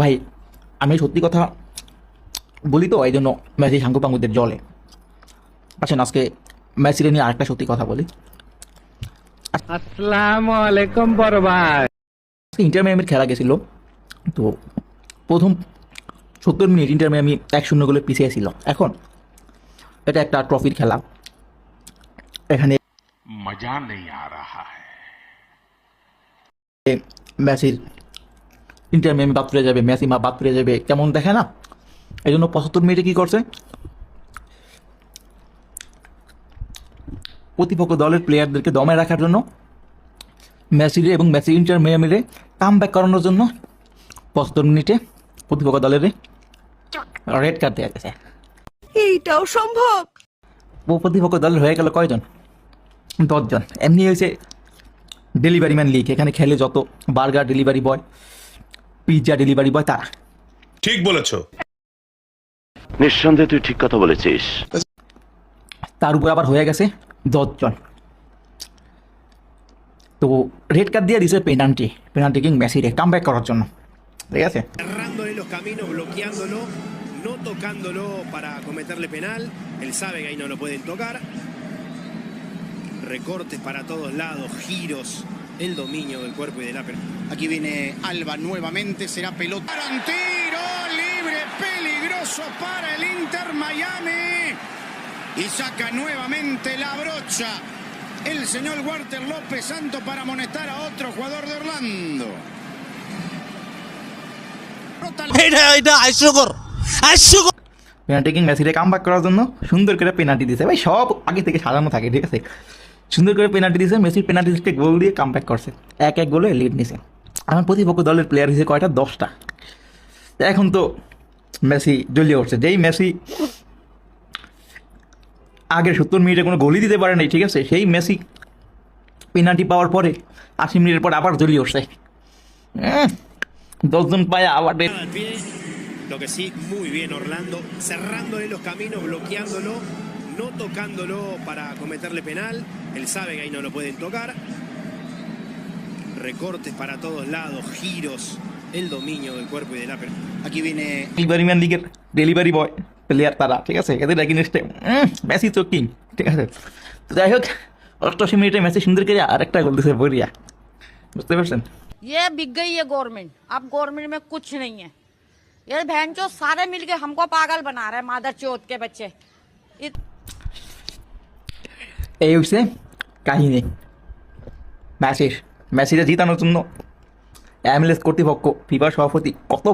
ভাই আমি সত্যি কথা বলি তো, এই জন্য মেসি সাঙ্গু পাঙ্গুদের জলে। আচ্ছা আজকে মেসিরে নিয়ে আরেকটা সত্যি কথা বলি। আসসালামু আলাইকুম বড় ভাই। আজকে ইন্টার মিয়ামির খেলা গেছিল, তো প্রথম 70 মিনিট ইন্টার মিয়ামি 1-0 গোলে পিছিয়ে ছিল। এখন এটা একটা ট্রফির খেলা, এখানে मजा नहीं आ रहा है। মেসির ইন্টার মিয়ামি বাদ পড়ে যাবে, মেসি বাদ পড়ে যাবে, কেমন দেখে না। এই জন্য 75 মিনিটে কী করছে, প্রতিপক্ষ দলের প্লেয়ারদেরকে দমে রাখার জন্য মেসিরে এবং মেসি ইন্টার মিয়ামিরে কাম ব্যাক করানোর জন্য 75 মিনিটে প্রতিপক্ষ দলের রেড কার্ড দেওয়া গেছে। এইটাও সম্ভব? ও প্রতিপক্ষ দলের হয়ে গেল কয়জন? 10 জন। এমনি হয়েছে ডেলিভারি ম্যান লিগ, এখানে খেলে যত burger delivery boy, pizza delivery boy, তারা। ঠিক বলেছো। নিঃসন্দেহে তুই ঠিক কথা বলেছিস। তার উপর আবার হয়ে গেছে 10 জন। তো রেড কার্ড দিয়ে দিছে পেনাল্টি কিং মেসিরে কাম ব্যাক করার জন্য, ঠিক আছে। Cerrándole los caminos, bloqueándolo, no tocándolo para cometerle penal. Él sabe que ahí no lo pueden tocar. Recortes para todos lados, giros, el dominio del cuerpo y de la pelota. Aquí viene Alba nuevamente, será pelota. Tiro libre, peligroso para el Inter Miami. Y saca nuevamente la brocha el señor Walter López Santos para amonestar a otro jugador de Orlando. Penalty king মেসিরে come back করার জন্য সুন্দর করে penalty দিছে। ভাই সব আগে থেকে সাজানো থাকে, ঠিক আছে। সুন্দর করে পেনাল্টি দিয়েছে, মেসির পেনাল্টি থেকে গোল দিয়ে কাম ব্যাক করছে, 1-1 গোলে লিড নিছে। আমার প্রতিপক্ষ দলের প্লেয়ার হিসেবে কয়টা? 10টা। এখন তো মেসি জ্বলিয়ে উঠছে। যেই মেসি আগের 70 মিনিটে কোনো গোলই দিতে পারে নাই, ঠিক আছে, সেই মেসি পেনাল্টি পাওয়ার পরে 80 মিনিটের পর আবার জ্বলিয়ে উঠছে। 10 জন পায় আবার Al pie, lo que sí, muy bien Orlando, cerrándole los caminos, bloqueándolo, no tocándolo para cometerle penal. Él sabe que ahí no lo pueden tocar. Recortes para todos lados, giros, el dominio del cuerpo y de la pelota. Aquí viene delivery man লিগের delivery boy player তারা, ঠিক আছে। এদের এগেইনস্টে Messi তো king, ঠিক আছে। তো যাই হোক 88 মিনিটে মেসি সুন্দর করে আরেকটা গোল দিয়েছে বরিয়া, বুঝতে পারছেন। ये बिक गई है गवर्नमेंट, अब गवर्नमेंट में कुछ नहीं है। ये बहन चो सारे मिलके हमको पागल बना रहे हैं, मादर चौथ के बच्चे। এই হচ্ছে কাহিনী মেসিরে জিতানোর জন্য MLS কর্তৃপক্ষ, ফিফা সভাপতি কত